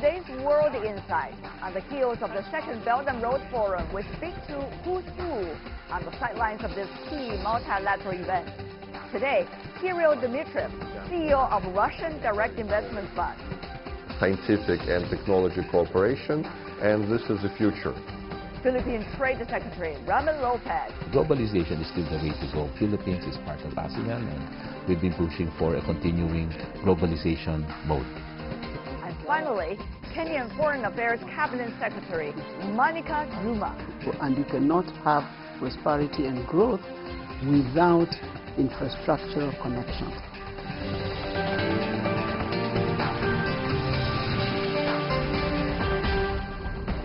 today's World Insight, on the heels of the second Belden Road Forum, we speak to who's who on the sidelines of this key multilateral event. Today, Kirill Dmitriev, CEO of Russian Direct Investment Fund. Scientific and technology cooperation, and this is the future. Philippine Trade Secretary Ramon Lopez. Globalization is still the way to go. Philippines is part of ASEAN, and we've been pushing for a continuing globalization mode. And finally, Kenyan Foreign Affairs Cabinet Secretary Monica Juma. And you cannot have prosperity and growth without infrastructural connections.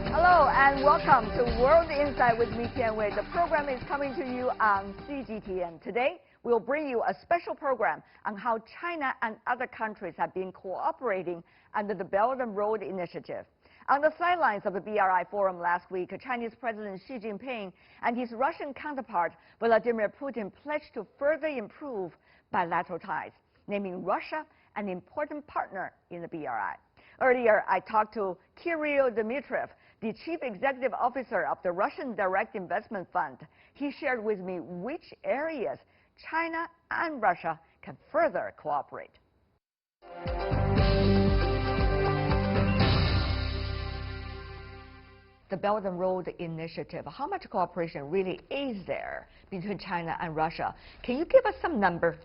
Hello and welcome to World Insight with me, Tian Wei. The program is coming to you on CGTN. Today, we'll bring you a special program on how China and other countries have been cooperating under the Belden Road initiative. On the sidelines of the BRI forum last week, Chinese President Xi Jinping and his Russian counterpart Vladimir Putin pledged to further improve bilateral ties, naming Russia an important partner in the BRI. Earlier, I talked to Kirill Dmitriev, the Chief Executive Officer of the Russian Direct Investment Fund. He shared with me which areas China and Russia can further cooperate. The Belden Road initiative, how much cooperation really is there between China and Russia? Can you give us some number?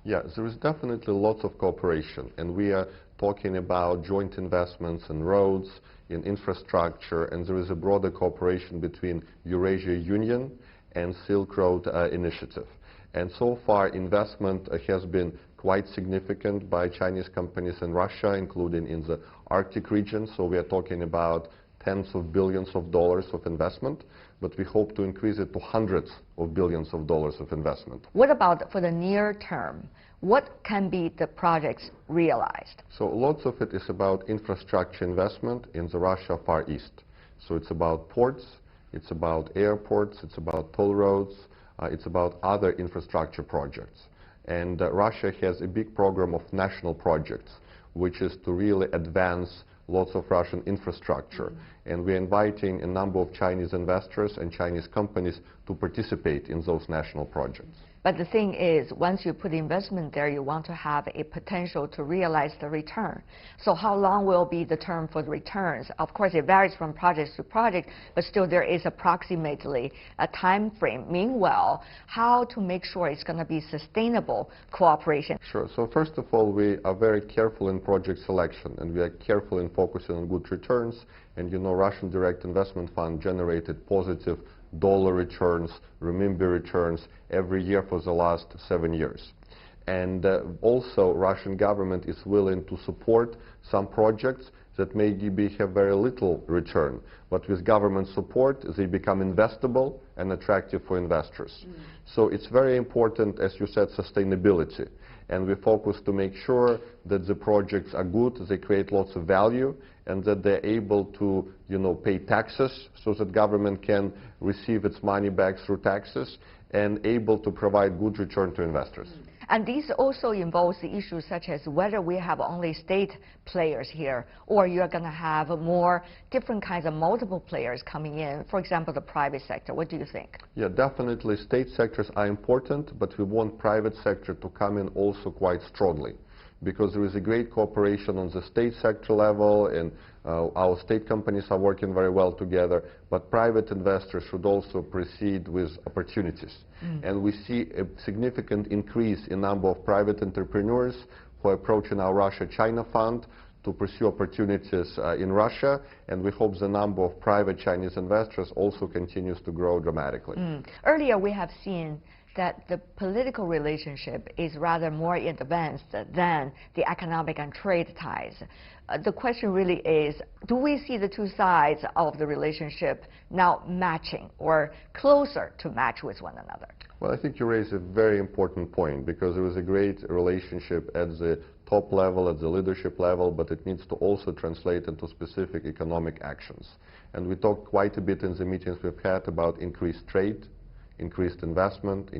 Yes, there is definitely lots of cooperation, and we are talking about joint investments in roads, in infrastructure, and there is a broader cooperation between Eurasia Union and Silk Road Initiative. And so far, investment has been quite significant by Chinese companies in Russia, including in the Arctic region. So we are talking about tens of billions of dollars of investment, but we hope to increase it to hundreds of billions of dollars of investment. What about for the near term? What can be the projects realized? So lots of it is about infrastructure investment in the Russia Far East. So it's about ports, it's about airports, it's about toll roads, it's about other infrastructure projects. And Russia has a big program of national projects, which is to really advance lots of Russian infrastructure. And we're inviting a number of Chinese investors and Chinese companies to participate in those national projects. But the thing is, once you put investment there, you want to have a potential to realize the return. So how long will be the term for the returns? Of course, it varies from project to project, but still there is approximately a time frame. Meanwhile, how to make sure it's going to be sustainable cooperation? Sure. So first of all, we are very careful in project selection, and we are careful in focusing on good returns. And you know, Russian Direct Investment Fund generated positive dollar returns, renminbi returns every year for the last 7 years. And also, Russian government is willing to support some projects that maybe have very little return, but with government support, they become investable and attractive for investors. So it's very important, as you said, sustainability. And we focus to make sure that the projects are good, they create lots of value, and that they're able to, you know, pay taxes so that government can receive its money back through taxes and able to provide good return to investors. And this also involves the issues such as whether we have only state players here, or you're going to have more different kinds of multiple players coming in, for example, the private sector. What do you think? Yeah, definitely state sectors are important, but we want private sector to come in also quite strongly, because there is a great cooperation on the state sector level, and our state companies are working very well together, but private investors should also proceed with opportunities. And we see a significant increase in number of private entrepreneurs who are approaching our Russia-China fund to pursue opportunities in Russia, and we hope the number of private Chinese investors also continues to grow dramatically. Earlier we have seen that the political relationship is rather more advanced than the economic and trade ties. The question really is, do we see the two sides of the relationship now matching or closer to match with one another? Well, I think you raise a very important point, because there is a great relationship at the top level, at the leadership level, but it needs to also translate into specific economic actions. And we talked quite a bit in the meetings we've had about increased trade, increased investment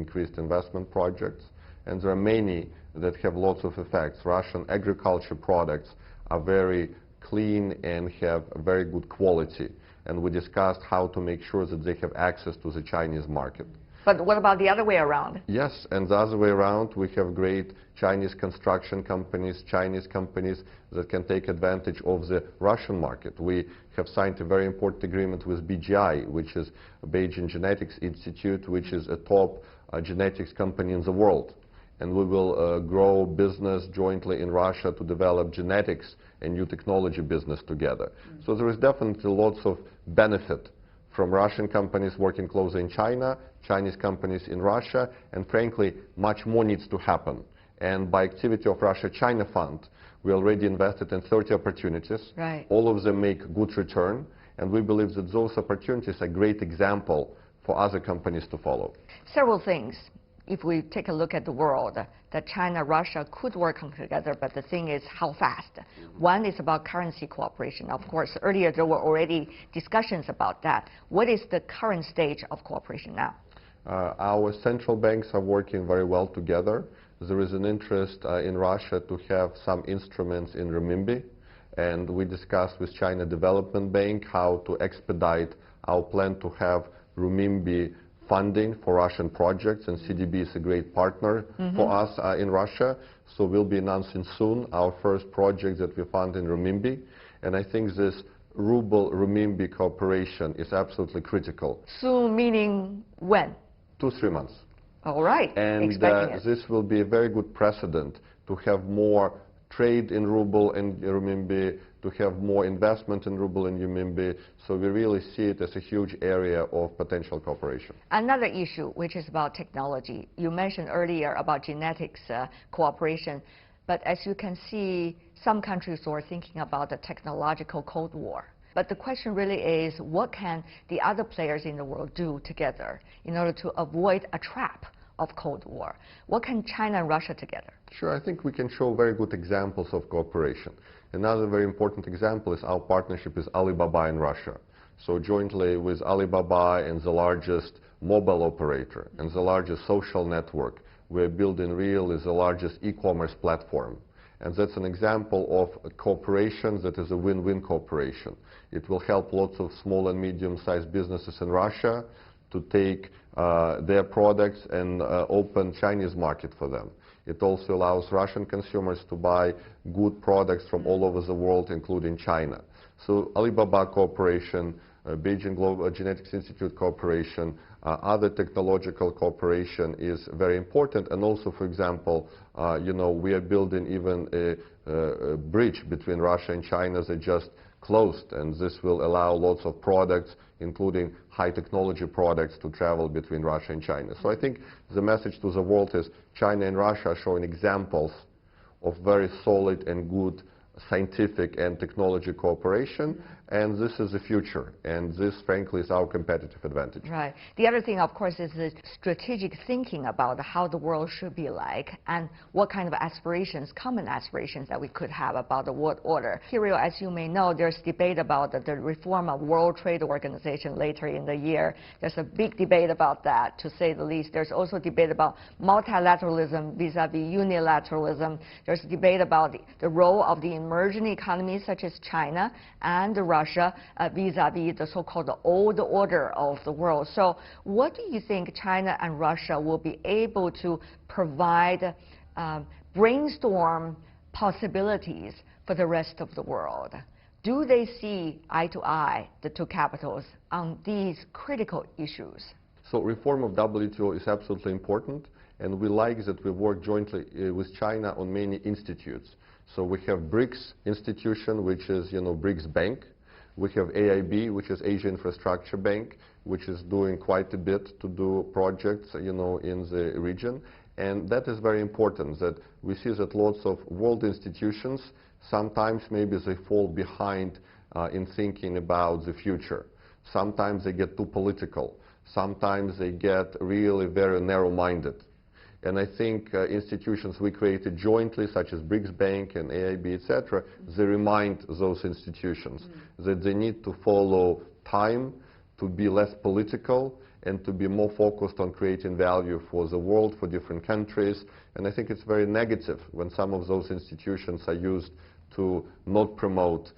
projects, and there are many that have lots of effects. Russian agriculture products are very clean and have very good quality. And we discussed how to make sure that they have access to the Chinese market. But what about the other way around? Yes, and the other way around, we have great Chinese construction companies, Chinese companies that can take advantage of the Russian market. We have signed a very important agreement with BGI, which is Beijing Genetics Institute, which is a top genetics company in the world. And we will grow business jointly in Russia to develop genetics and new technology business together. So there is definitely lots of benefit from Russian companies working closely in China, Chinese companies in Russia, and frankly, much more needs to happen. And by activity of Russia-China Fund, we already invested in 30 opportunities. Right. All of them make good return, and we believe that those opportunities are a great example for other companies to follow. Several things. If we take a look at the world, that China, Russia could work together, but the thing is how fast. One is about currency cooperation. Of course, earlier there were already discussions about that. What is the current stage of cooperation now? Our central banks are working very well together. There is an interest in Russia to have some instruments in renminbi, and we discussed with China Development Bank how to expedite our plan to have renminbi funding for Russian projects, and CDB is a great partner for us in Russia. So we'll be announcing soon our first project that we fund in renminbi, and I think this ruble-renminbi cooperation is absolutely critical. Soon meaning when? 2-3 months. All right. And this will be a very good precedent to have more trade in ruble and renminbi, to have more investment in ruble and renminbi. So we really see it as a huge area of potential cooperation. Another issue, which is about technology. You mentioned earlier about genetics cooperation, but as you can see, some countries are thinking about the technological Cold War. But the question really is, what can the other players in the world do together in order to avoid a trap of Cold War? What can China and Russia together? Sure, I think we can show very good examples of cooperation. Another very important example is our partnership with Alibaba in Russia. So jointly with Alibaba and the largest mobile operator and the largest social network, we're building really the largest e-commerce platform. And that's an example of cooperation that is a win-win cooperation. It will help lots of small and medium-sized businesses in Russia to take their products and open Chinese market for them. It also allows Russian consumers to buy good products from all over the world, including China. So Alibaba cooperation, Beijing Genetics Institute cooperation, other technological cooperation is very important. And also, for example, we are building even a bridge between Russia and China that just closed, and this will allow lots of products, including high technology products, to travel between Russia and China. So I think the message to the world is China and Russia are showing examples of very solid and good scientific and technology cooperation, and this is the future, and this, frankly, is our competitive advantage. Right. The other thing, of course, is the strategic thinking about how the world should be like and what kind of aspirations, common aspirations that we could have about the world order. Kirill, as you may know, there's debate about the reform of World Trade Organization later in the year. There's a big debate about that, to say the least. There's also debate about multilateralism vis-a-vis unilateralism. There's a debate about the role of the emerging economies such as China and Russia vis-a-vis the so-called old order of the world. So what do you think China and Russia will be able to provide, brainstorm possibilities for the rest of the world? Do they see eye to eye, the two capitals, on these critical issues? So reform of WTO is absolutely important, and we like that we work jointly with China on many institutes. So we have BRICS institution, which is, BRICS Bank. We have AIB, which is Asia Infrastructure Bank, which is doing quite a bit to do projects, in the region. And that is very important, that we see that lots of world institutions, sometimes maybe they fall behind in thinking about the future. Sometimes they get too political. Sometimes they get really very narrow-minded. And I think institutions we created jointly, such as BRICS Bank and AIB, etc., they remind those institutions that they need to follow time, to be less political, and to be more focused on creating value for the world, for different countries. And I think it's very negative when some of those institutions are used to not promote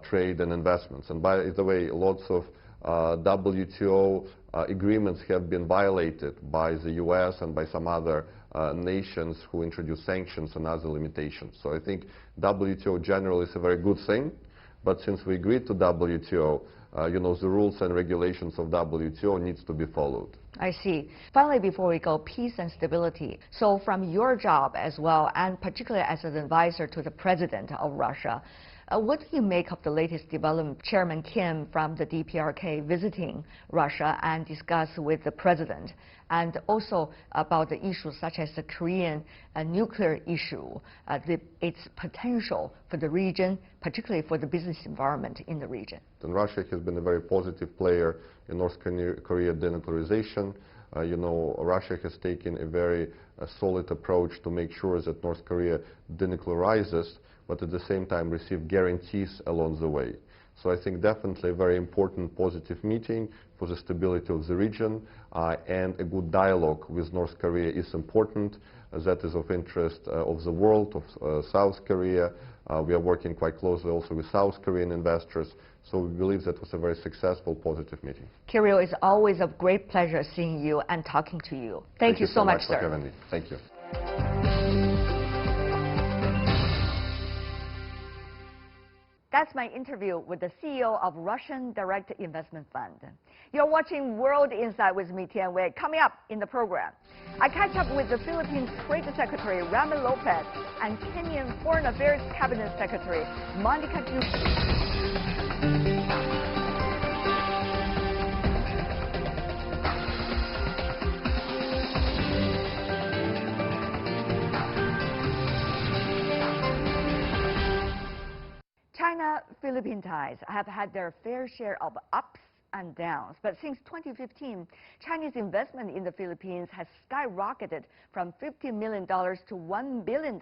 trade and investments. And by the way, lots of WTO agreements have been violated by the US and by some other nations who introduce sanctions and other limitations. So I think WTO generally is a very good thing, but since we agreed to WTO, you know, the rules and regulations of WTO needs to be followed. I see. Finally, before we go, peace and stability. So from your job as well, and particularly as an advisor to the president of Russia, what do you make of the latest development? Chairman Kim from the DPRK visiting Russia and discuss with the president, and also about the issues such as the Korean nuclear issue, its potential for the region, particularly for the business environment in the region. And Russia has been a very positive player in North Korea denuclearization. You know, Russia has taken a very solid approach to make sure that North Korea denuclearizes, but at the same time receive guarantees along the way. So I think definitely a very important positive meeting for the stability of the region, and a good dialogue with North Korea is important. That is of interest of the world, of South Korea. We are working quite closely also with South Korean investors. So we believe that was a very successful, positive meeting. Kirill, it's always a great pleasure seeing you and talking to you. Thank you so much, sir. For having me. Thank you. That's my interview with the CEO of Russian Direct Investment Fund. You're watching World Insight with me, Tian Wei. Coming up in the program, I catch up with the Philippine Trade Secretary Ramon Lopez and Kenyan Foreign Affairs Cabinet Secretary Monica Juma. China-Philippine ties have had their fair share of ups and downs, but since 2015, Chinese investment in the Philippines has skyrocketed from $50 million to $1 billion.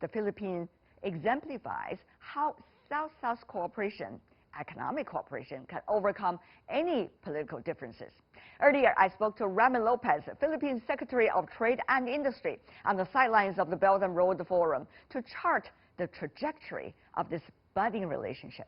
The Philippines exemplifies how South-South cooperation, economic cooperation, can overcome any political differences. Earlier, I spoke to Ramon Lopez, Philippine Secretary of Trade and Industry, on the sidelines of the Belden Road Forum to chart the trajectory of this budding relationship.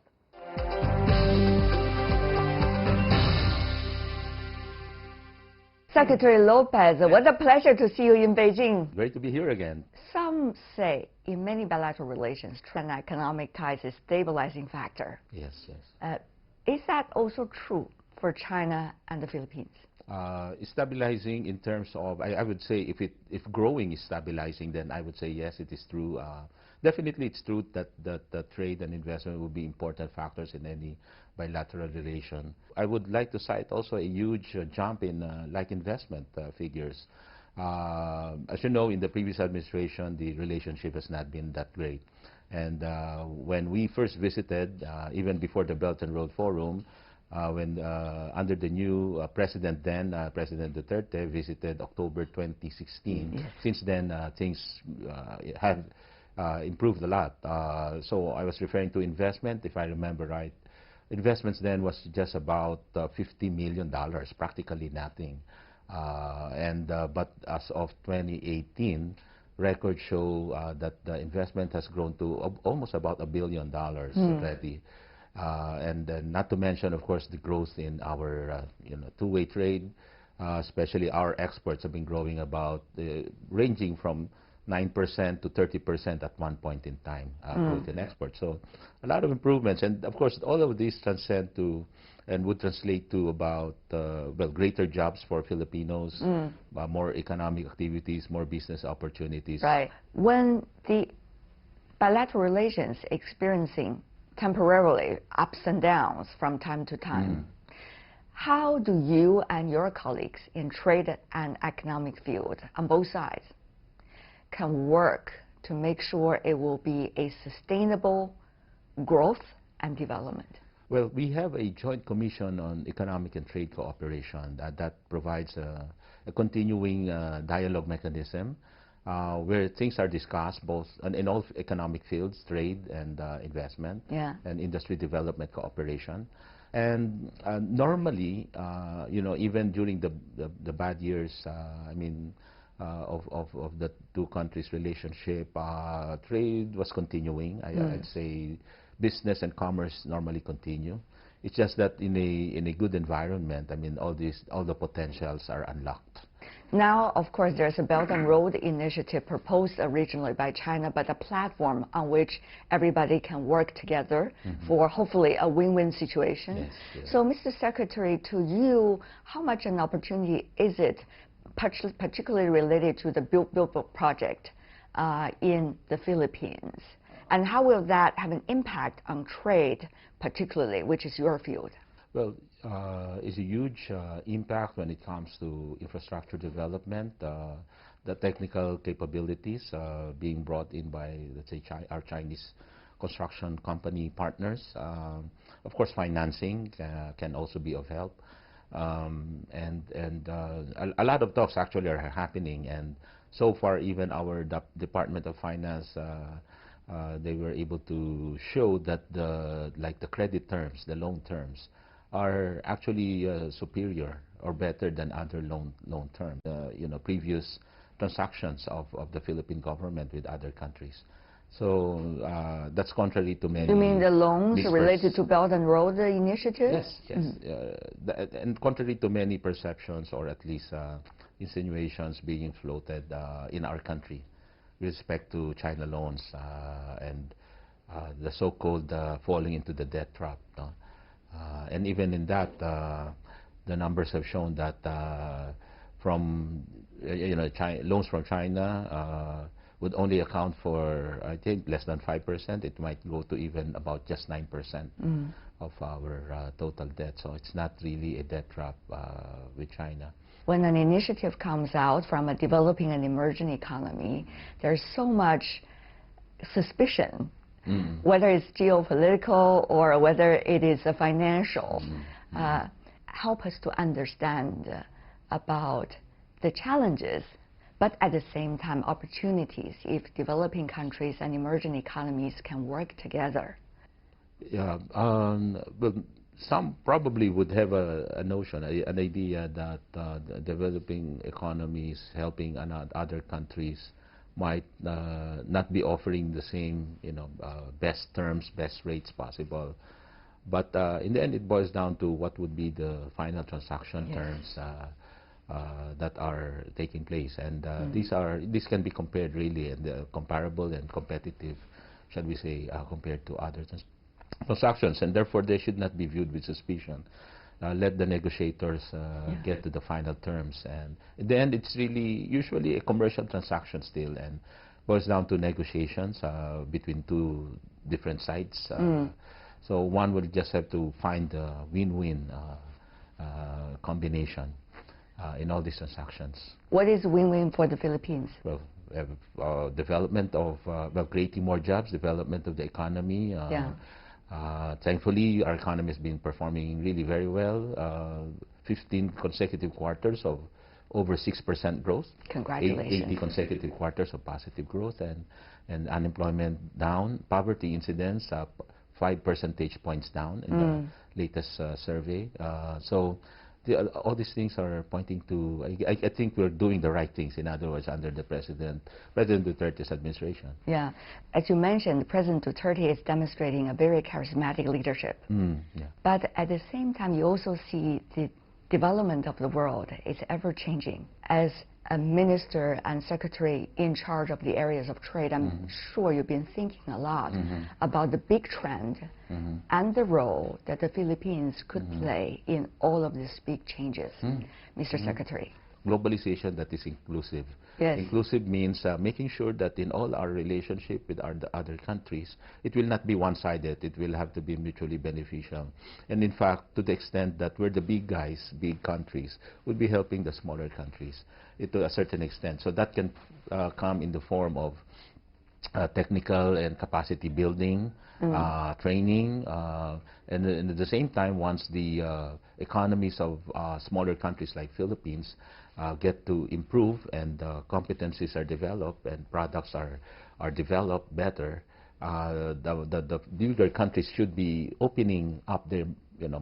Secretary Lopez, what a pleasure to see you in Beijing. Great to be here again. Some say in many bilateral relations, trade and economic ties is if factor. Yes, yes. Is that also true for China and the Philippines? Stabilizing in terms of, I would say if growing is stabilizing, then I would say yes, it is true. Definitely it's true that trade and investment will be important factors in any bilateral relation. I would like to cite also a huge jump in investment figures. As you know, in the previous administration, the relationship has not been that great. And when we first visited, even before the Belden Road Forum, when under the new president then, President Duterte, visited October 2016. Yes. Since then, things have improved a lot. So I was referring to investment, if I remember right. Investments then was just about $50 million, practically nothing. But as of 2018, records show that the investment has grown to almost about $1 billion already. And not to mention, of course, the growth in our two-way trade, especially our exports have been growing about, ranging from 9% to 30% at one point in time, growth in exports. So a lot of improvements. And of course, all of these transcend to and would translate to about, well, greater jobs for Filipinos, more economic activities, more business opportunities. Right. When the bilateral relations experiencing temporarily ups and downs from time to time, how do you and your colleagues in trade and economic field on both sides can work to make sure it will be a sustainable growth and development? Well, we have a joint commission on economic and trade cooperation that provides a continuing dialogue mechanism where things are discussed both in all economic fields, trade and investment, and industry development cooperation. And normally, even during the bad years, of the two countries' relationship, trade was continuing. I'd say business and commerce normally continue. It's just that in a good environment, I mean, all the potentials are unlocked. Now, of course, there's a Belden Road initiative proposed originally by China, but a platform on which everybody can work together for hopefully a win-win situation. Yes, yes. So, Mr. Secretary, to you, how much an opportunity is it, particularly related to the Build project in the Philippines? And how will that have an impact on trade, particularly, which is your field? Well, it's a huge impact when it comes to infrastructure development, the technical capabilities being brought in by, let's say, our Chinese construction company partners. Of course, financing can also be of help. And a lot of talks actually are happening, and so far even our Department of Finance, they were able to show that the credit terms, the loan terms, are actually superior or better than other loan terms. Previous transactions of the Philippine government with other countries. So that's contrary to many. You mean the loans related to Belden Road initiative? Yes, yes. And contrary to many perceptions, or at least insinuations being floated in our country with respect to China loans and the so-called falling into the debt trap. And even in that, the numbers have shown that from loans from China would only account for, I think, less than 5%. It might go to even about just 9% of our total debt. So it's not really a debt trap with China. When an initiative comes out from a developing and emerging economy, there's so much suspicion. Whether it's geopolitical or whether it is a financial. Help us to understand about the challenges, but at the same time opportunities if developing countries and emerging economies can work together. Yeah, but some probably would have a notion, an idea that the developing economies helping other countries might not be offering the same, best terms, best rates possible. But in the end, it boils down to what would be the final transaction terms that are taking place. And these can be compared really, and comparable and competitive, shall we say, compared to other transactions. And therefore, they should not be viewed with suspicion. Let the negotiators get to the final terms, and in the end it's really usually a commercial transaction still, and boils down to negotiations between two different sides. So one will just have to find a win-win combination in all these transactions. What is win-win for the Philippines? Well, development of creating more jobs, development of the economy. Thankfully, our economy has been performing really very well. 15 consecutive quarters of over 6% growth. Congratulations. 80 consecutive quarters of positive growth, and unemployment down. Poverty incidence 5 percentage points down in the latest survey. So all these things are pointing to, I think we're doing the right things, in other words, under the President Duterte's administration. Yeah. As you mentioned, President Duterte is demonstrating a very charismatic leadership. But at the same time, you also see the development of the world is ever changing. As a minister and secretary in charge of the areas of trade, I'm sure you've been thinking a lot about the big trend and the role that the Philippines could play in all of these big changes. Mr. Secretary. Globalization that is inclusive. Yes. Inclusive means making sure that in all our relationship with the other countries, it will not be one-sided. It will have to be mutually beneficial. And in fact, to the extent that we're the big guys, big countries, we'll be helping the smaller countries to a certain extent. So that can come in the form of technical and capacity building, training, and at the same time, once the economies of smaller countries like Philippines get to improve and competencies are developed and products are developed better, the bigger countries should be opening up their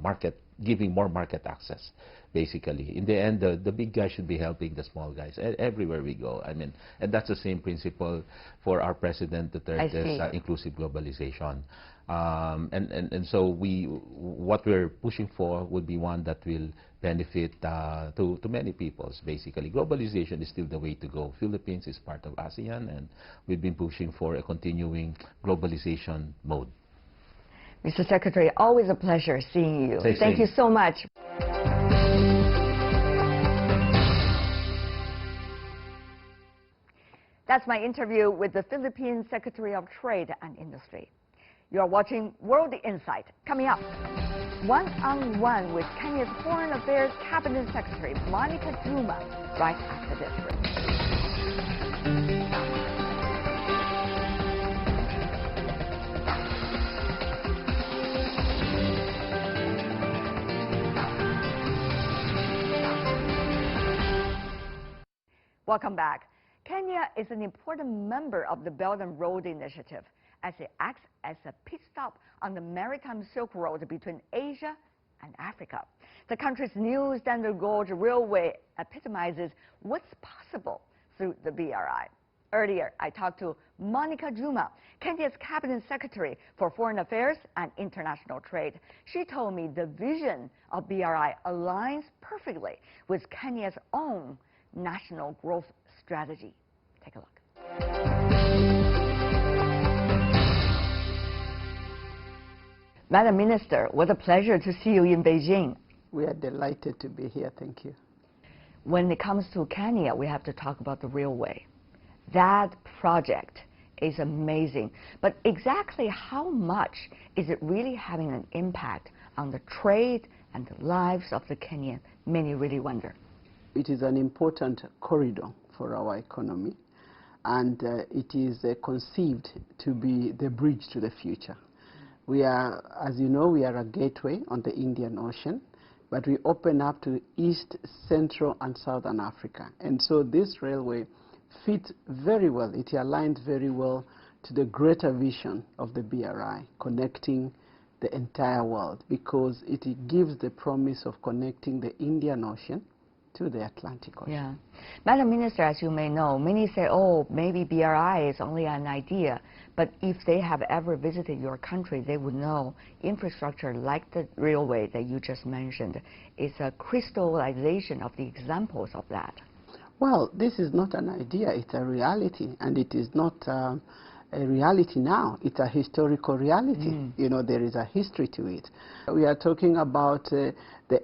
market, giving more market access. Basically, in the end, the big guys should be helping the small guys everywhere we go. I mean, and that's the same principle for our President Duterte's inclusive globalization. And so what we're pushing for would be one that will benefit to many peoples, basically. Globalization is still the way to go. Philippines is part of ASEAN, and we've been pushing for a continuing globalization mode. Mr. Secretary, always a pleasure seeing you. Thank you so much. That's my interview with the Philippine Secretary of Trade and Industry. You're watching World Insight. Coming up, one-on-one with Kenya's Foreign Affairs Cabinet Secretary, Monica Juma, right after this break. Welcome back. Kenya is an important member of the Belden Road initiative, as it acts as a pit stop on the maritime Silk Road between Asia and Africa. The country's new Standard Gauge Railway epitomizes what's possible through the BRI. Earlier, I talked to Monica Juma, Kenya's Cabinet Secretary for Foreign Affairs and International Trade. She told me the vision of BRI aligns perfectly with Kenya's own national growth strategy. Take a look. Madam Minister, what a pleasure to see you in Beijing. We are delighted to be here. Thank you. When it comes to Kenya, we have to talk about the railway. That project is amazing. But exactly how much is it really having an impact on the trade and the lives of the Kenyan? Many really wonder. It is an important corridor for our economy, and it is conceived to be the bridge to the future. We are, as you know, we are a gateway on the Indian Ocean, but we open up to East, Central, and Southern Africa. And so this railway fits very well, it aligns very well to the greater vision of the BRI, connecting the entire world, because it gives the promise of connecting the Indian Ocean to the Atlantic Ocean. Yeah. Madam Minister, as you may know, many say, oh, maybe BRI is only an idea. But if they have ever visited your country, they would know infrastructure like the railway that you just mentioned is a crystallization of the examples of that. Well, this is not an idea, it's a reality, and it is not a reality now. It's a historical reality. You know, there is a history to it. We are talking about the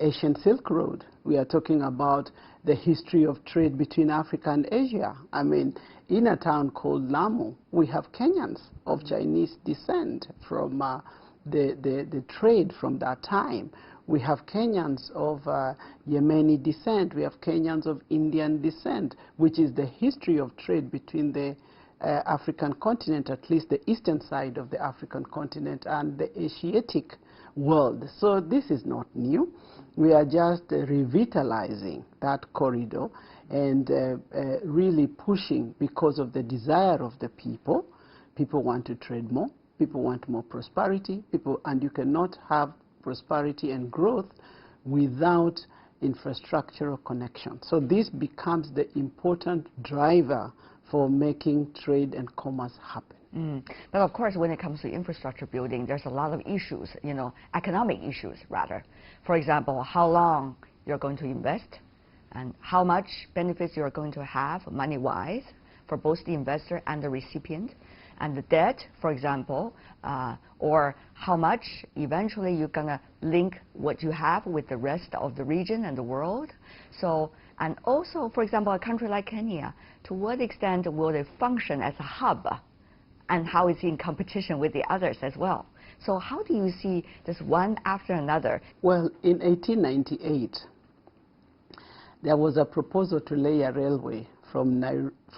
ancient Silk Road. We are talking about the history of trade between Africa and Asia. I mean, in a town called Lamu, we have Kenyans of Chinese descent from the trade from that time. We have Kenyans of Yemeni descent. We have Kenyans of Indian descent, which is the history of trade between the African continent, at least the eastern side of the African continent, and the Asiatic world. So this is not new. We are just revitalizing that corridor and really pushing because of the desire of the people. People want to trade more. People want more prosperity. And you cannot have prosperity and growth without infrastructural connection. So this becomes the important driver for making trade and commerce happen. But of course, when it comes to infrastructure building, there's a lot of issues, you know, economic issues rather. For example, how long you're going to invest and how much benefits you're going to have money-wise for both the investor and the recipient, and the debt, for example, or how much eventually you're going to link what you have with the rest of the region and the world. So, and also, for example, a country like Kenya, to what extent will it function as a hub, and how is it in competition with the others as well? So how do you see this one after another? Well, in 1898, there was a proposal to lay a railway from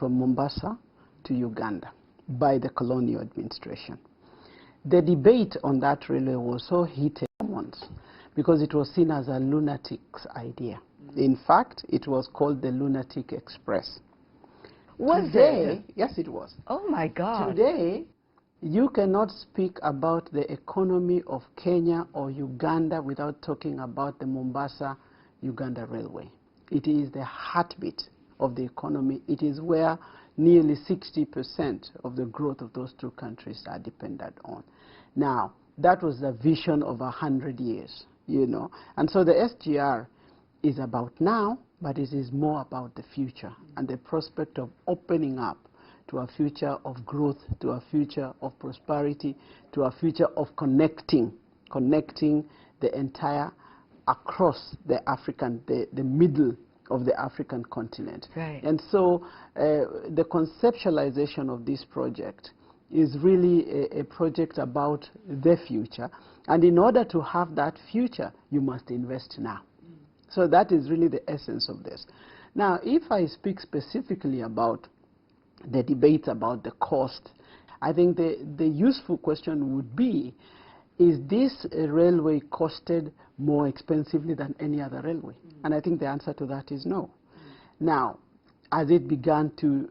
Mombasa to Uganda by the colonial administration. The debate on that railway was so heated because it was seen as a lunatic's idea. In fact, it was called the Lunatic Express. Today, yes, it was. Oh my God. Today, you cannot speak about the economy of Kenya or Uganda without talking about the Mombasa-Uganda Railway. It is the heartbeat of the economy. It is where nearly 60% of the growth of those two countries are dependent on. Now, that was the vision of 100 years, you know. And so the SGR is about now, but it is more about the future and the prospect of opening up to a future of growth, to a future of prosperity, to a future of connecting the entire, across the African, the middle of the African continent. Right. And so the conceptualization of this project is really a project about the future. And in order to have that future, you must invest now. So that is really the essence of this. Now, if I speak specifically about the debate about the cost, I think the useful question would be, is this railway costed more expensively than any other railway? And I think the answer to that is no. Now, as it began to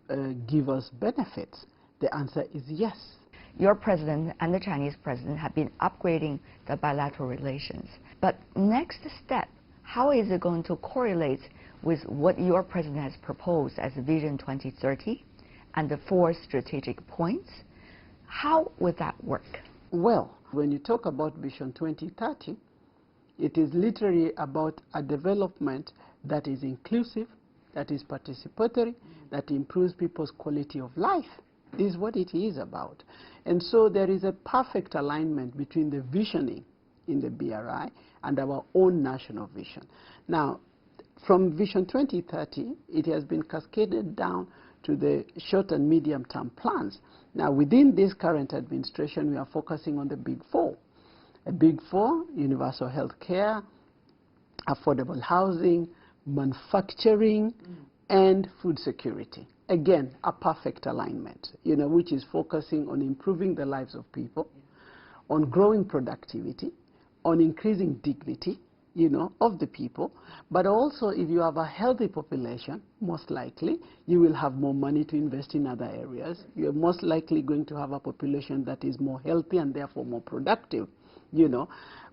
give us benefits, the answer is yes. Your president and the Chinese president have been upgrading the bilateral relations. But next step, how is it going to correlate with what your president has proposed as Vision 2030 and the 4 strategic points? How would that work? Well, when you talk about Vision 2030, it is literally about a development that is inclusive, that is participatory, that improves people's quality of life. This is what it is about. And so there is a perfect alignment between the visioning in the BRI and our own national vision. Now, from Vision 2030, it has been cascaded down to the short and medium-term plans. Now, within this current administration, we are focusing on the Big Four. A Big Four: universal health care, affordable housing, manufacturing, and food security. Again, a perfect alignment, you know, which is focusing on improving the lives of people, on growing productivity, on increasing dignity, you know, of the people. But also, if you have a healthy population, most likely you will have more money to invest in other areas. You're most likely going to have a population that is more healthy and therefore more productive, you know.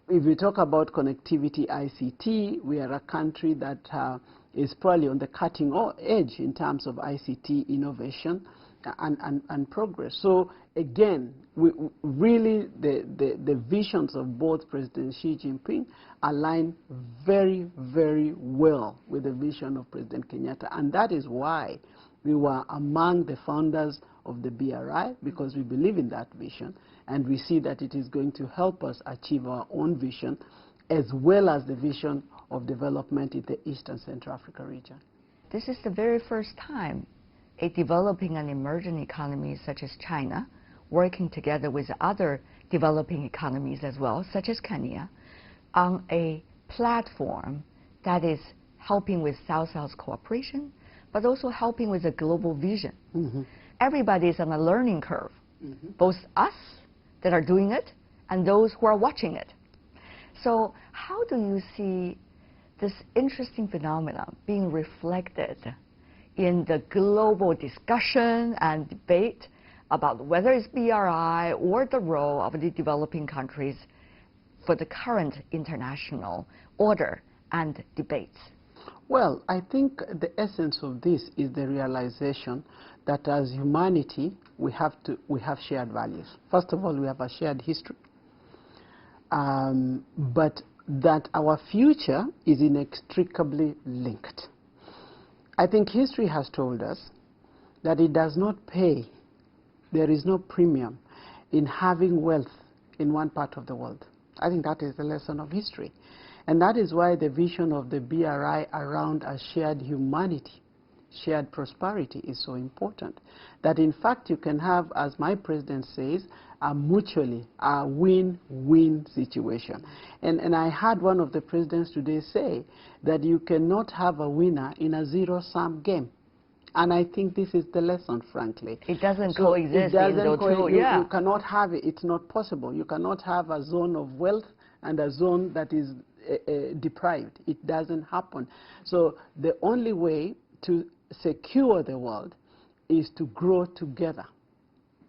If we talk about connectivity, ICT, we are a country that is probably on the cutting edge in terms of ICT innovation and progress. So again, really the visions of both President Xi Jinping align very, very well with the vision of President Kenyatta. And that is why we were among the founders of the BRI, because we believe in that vision, and we see that it is going to help us achieve our own vision, as well as the vision of development in the East and Central Africa region. This is the very first time a developing and emerging economy such as China, working together with other developing economies as well, such as Kenya, on a platform that is helping with South-South cooperation, but also helping with a global vision. Everybody is on a learning curve, both us that are doing it and those who are watching it. So how do you see this interesting phenomenon being reflected in the global discussion and debate about whether it's BRI or the role of the developing countries for the current international order and debates? Well, I think the essence of this is the realization that as humanity, we have shared values. First of all, we have a shared history, but that our future is inextricably linked. I think history has told us that it does not pay, there is no premium in having wealth in one part of the world. I think that is the lesson of history. And that is why the vision of the BRI around a shared humanity, shared prosperity is so important. That in fact you can have, as my president says, a mutually, a win-win situation. And I had one of the presidents today say that you cannot have a winner in a zero-sum game. And I think this is the lesson, frankly. It doesn't coexist. You cannot have it. It's not possible. You cannot have a zone of wealth and a zone that is deprived. It doesn't happen. So the only way to secure the world is to grow together,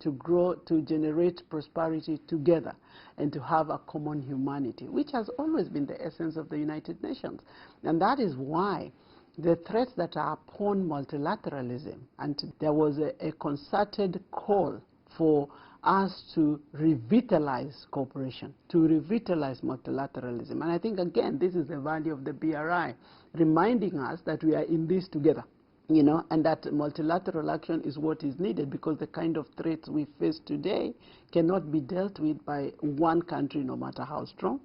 to generate prosperity together, and to have a common humanity, which has always been the essence of the United Nations. And that is why the threats that are upon multilateralism, and there was a concerted call for us to revitalize cooperation, to revitalize multilateralism. And I think, again, this is the value of the BRI, reminding us that we are in this together, you know, and that multilateral action is what is needed, because the kind of threats we face today cannot be dealt with by one country, no matter how strong,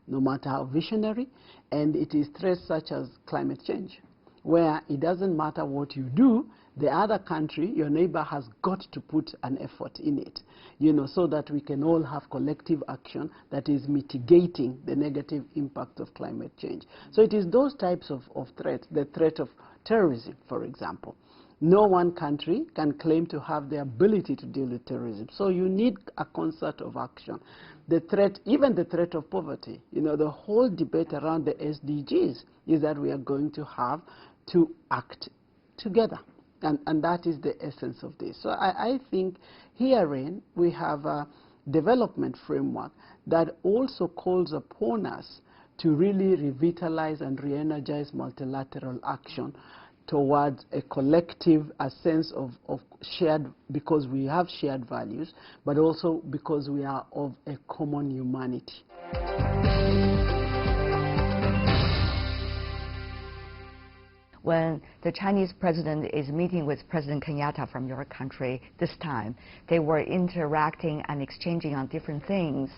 no matter how visionary. And it is threats such as climate change, where it doesn't matter what you do, the other country, your neighbor, has got to put an effort in it, you know, so that we can all have collective action that is mitigating the negative impact of climate change. So it is those types of threats, the threat of terrorism, for example. No one country can claim to have the ability to deal with terrorism. So you need a concert of action. The threat, even the threat of poverty, you know, the whole debate around the SDGs is that we are going to have to act together. And that is the essence of this. So I think herein we have a development framework that also calls upon us to really revitalize and re-energize multilateral action towards a collective, a sense of shared, because we have shared values, but also because we are of a common humanity. When the Chinese president is meeting with President Kenyatta from your country this time, they were interacting and exchanging on different things,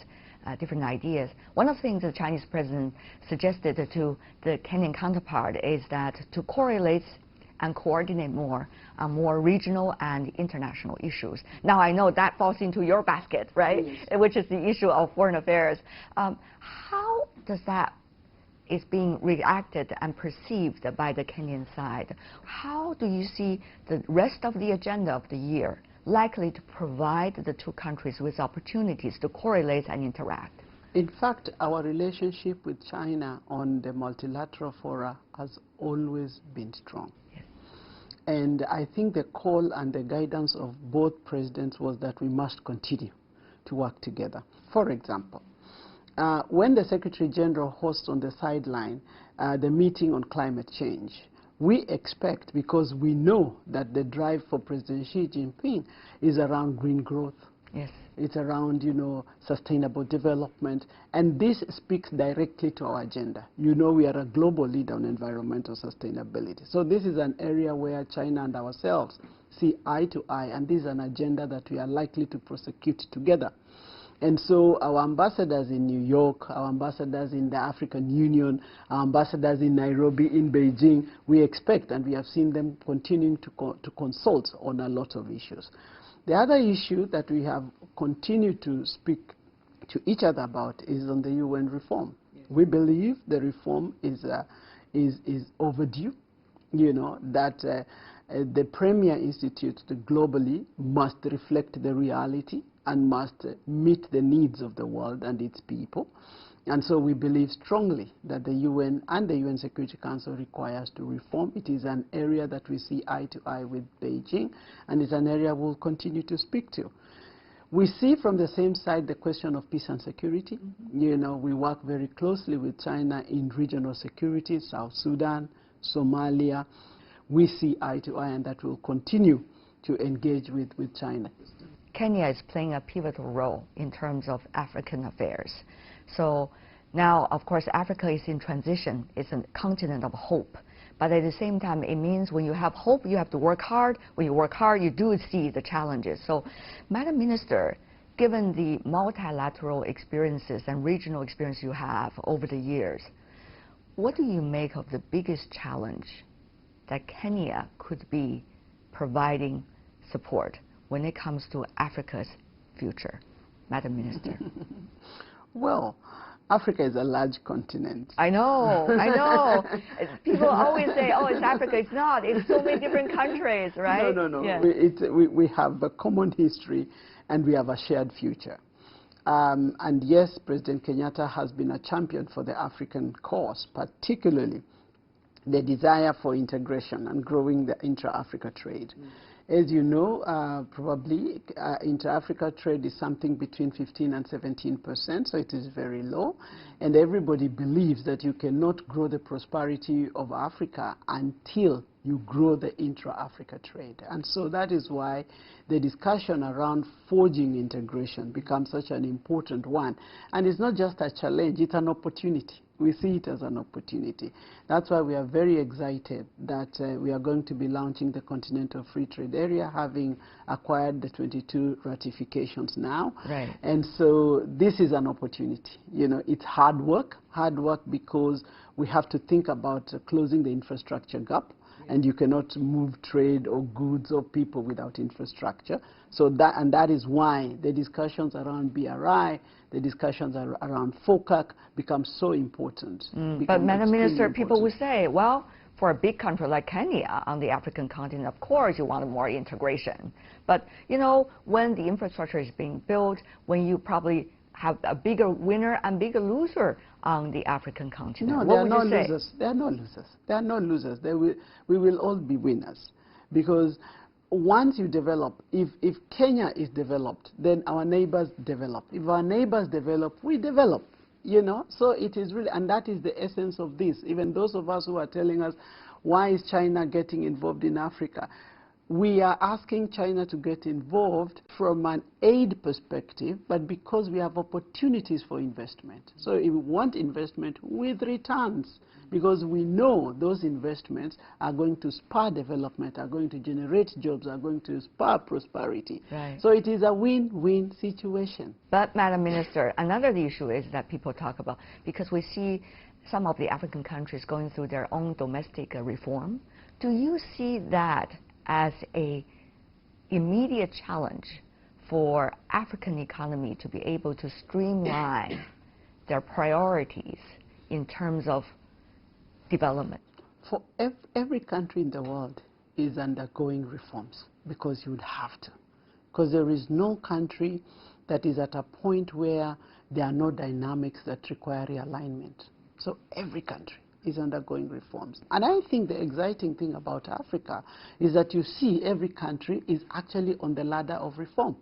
different ideas. One of the things the Chinese president suggested to the Kenyan counterpart is that to correlate and coordinate more on more regional and international issues. Now I know that falls into your basket, right? Yes. Which is the issue of foreign affairs. How does that is being reacted and perceived by the Kenyan side? How do you see the rest of the agenda of the year likely to provide the two countries with opportunities to correlate and interact? In fact, our relationship with China on the multilateral fora has always been strong. Yes. And I think the call and the guidance of both presidents was that we must continue to work together. For example, when the Secretary General hosts on the sideline the meeting on climate change, we expect, because we know that the drive for President Xi Jinping is around green growth. Yes. It's around, you know, sustainable development, and this speaks directly to our agenda. You know, we are a global leader on environmental sustainability. So this is an area where China and ourselves see eye to eye, and this is an agenda that we are likely to prosecute together. And so our ambassadors in New York, our ambassadors in the African Union, our ambassadors in Nairobi, in Beijing, we expect, and we have seen them continuing to consult on a lot of issues. The other issue that we have continued to speak to each other about is on the UN reform. Yes. We believe the reform is overdue, you know, that the premier institutes globally must reflect the reality and must meet the needs of the world and its people. And so we believe strongly that the UN and the UN Security Council require us to reform. It is an area that we see eye to eye with Beijing, and it's an area we'll continue to speak to. We see from the same side the question of peace and security. Mm-hmm. You know, we work very closely with China in regional security, South Sudan, Somalia. We see eye to eye, and that will continue to engage with China. Kenya is playing a pivotal role in terms of African affairs. So now, of course, Africa is in transition. It's a continent of hope. But at the same time, it means when you have hope, you have to work hard. When you work hard, you do see the challenges. So, Madam Minister, given the multilateral experiences and regional experience you have over the years, what do you make of the biggest challenge that Kenya could be providing support when it comes to Africa's future, Madam Minister? Well, Africa is a large continent. I know, I know. People always say, oh, it's Africa. It's not. It's so many different countries, right? No. Yeah. We have a common history, and we have a shared future. And yes, President Kenyatta has been a champion for the African cause, particularly the desire for integration and growing the intra-Africa trade. As you know, probably inter-Africa trade is something between 15% and 17%, so it is very low. And everybody believes that you cannot grow the prosperity of Africa until you grow the intra-Africa trade. And so that is why the discussion around forging integration becomes such an important one. And it's not just a challenge, it's an opportunity. We see it as an opportunity. That's why we are very excited that we are going to be launching the Continental Free Trade Area, having acquired the 22 ratifications now. Right. And so this is an opportunity. You know, it's hard work because we have to think about closing the infrastructure gap. And you cannot move trade or goods or people without infrastructure. So that is why the discussions around BRI, the discussions around FOCAC become so important. But Madam Minister, people would say, well, for a big country like Kenya on the African continent, of course you want more integration. But you know, when the infrastructure is being built, when you probably have a bigger winner and bigger loser on the African continent. No, what would you say? Losers. There are no losers. There are no losers. We will all be winners. Because once you develop, if Kenya is developed, then our neighbors develop. If our neighbors develop, we develop. You know, so it is really, and that is the essence of this. Even those of us who are telling us, why is China getting involved in Africa? We are asking China to get involved from an aid perspective, but because we have opportunities for investment. So if we want investment with returns, because we know those investments are going to spur development, are going to generate jobs, are going to spur prosperity. Right. So it is a win-win situation. But Madam Minister, another issue is that people talk about, because we see some of the African countries going through their own domestic reform. Do you see that as an immediate challenge for African economy to be able to streamline their priorities in terms of development? For every country in the world is undergoing reforms, because you would have to. Because there is no country that is at a point where there are no dynamics that require realignment. So every country is undergoing reforms. And I think the exciting thing about Africa is that you see every country is actually on the ladder of reform.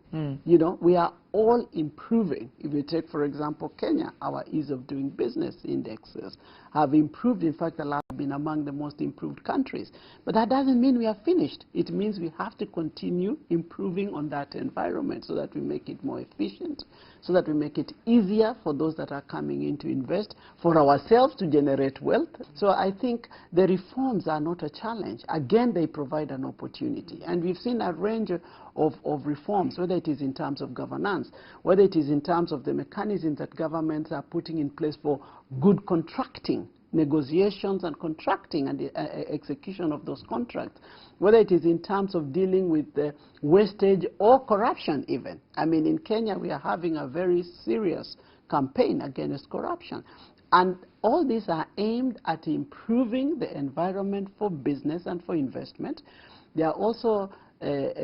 You know, we are all improving. If you take, for example, Kenya, our ease of doing business indexes have improved. In fact, the last have been among the most improved countries. But that doesn't mean we are finished. It means we have to continue improving on that environment so that we make it more efficient, so that we make it easier for those that are coming in to invest, for ourselves to generate wealth. So I think the reforms are not a challenge. Again, they provide an opportunity. And we've seen a range of reforms, whether it is in terms of governance, whether it is in terms of the mechanisms that governments are putting in place for good contracting, negotiations and contracting and the execution of those contracts, whether it is in terms of dealing with the wastage or corruption even. I mean, in Kenya, we are having a very serious campaign against corruption. And all these are aimed at improving the environment for business and for investment. They are also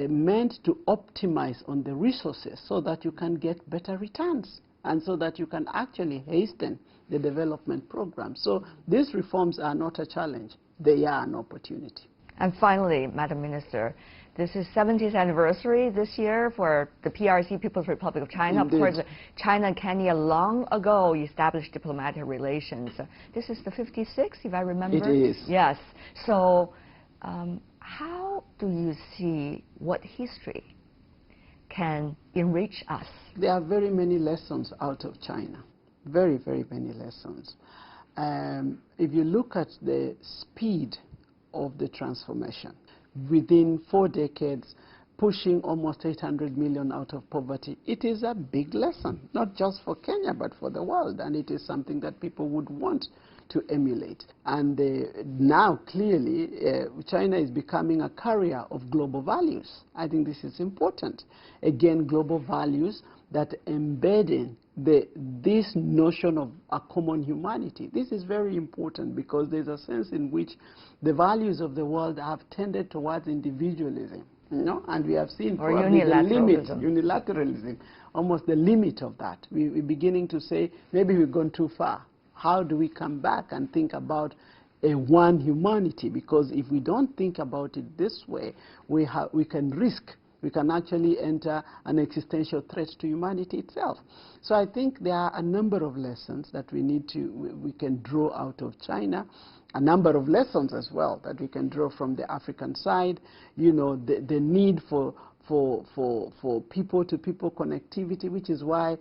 meant to optimize on the resources so that you can get better returns and so that you can actually hasten the development program. So these reforms are not a challenge. They are an opportunity. And finally, Madam Minister, this is 70th anniversary this year for the PRC, People's Republic of China. Indeed. Of course, China and Kenya long ago established diplomatic relations. This is the 56th, if I remember. It is. Yes. So how do you see what history can enrich us? There are very many lessons out of China. Very, very many lessons. If you look at the speed of the transformation, within 4 decades, pushing almost 800 million out of poverty, it is a big lesson, not just for Kenya, but for the world. And it is something that people would want to emulate. And now, clearly, China is becoming a carrier of global values. I think this is important. Again, global values that embedding this notion of a common humanity. This is very important because there's a sense in which the values of the world have tended towards individualism, you know, and we have seen probably the limit, unilateralism, almost the limit of that. We're beginning to say maybe we've gone too far. How do we come back and think about a one humanity? Because if we don't think about it this way, we can risk we can actually enter an existential threat to humanity itself. So I think there are a number of lessons that we can draw out of China, a number of lessons as well that we can draw from the African side. You know, the need for people-to-people connectivity, which is why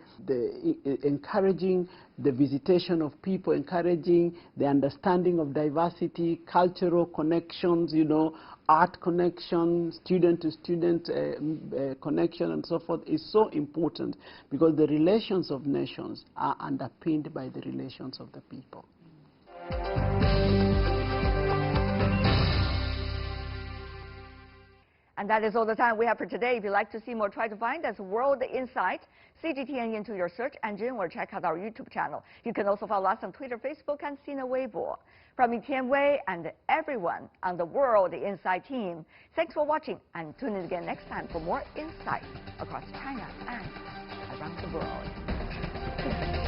encouraging the visitation of people, encouraging the understanding of diversity, cultural connections, you know, art connection, student-to-student connection and so forth is so important, because the relations of nations are underpinned by the relations of the people. And that is all the time we have for today. If you'd like to see more, try to find us World Insight, CGTN into your search engine, or check out our YouTube channel. You can also follow us on Twitter, Facebook, and Sina Weibo. From Tian Wei and everyone on the World Insight team, thanks for watching, and tune in again next time for more insights across China and around the world.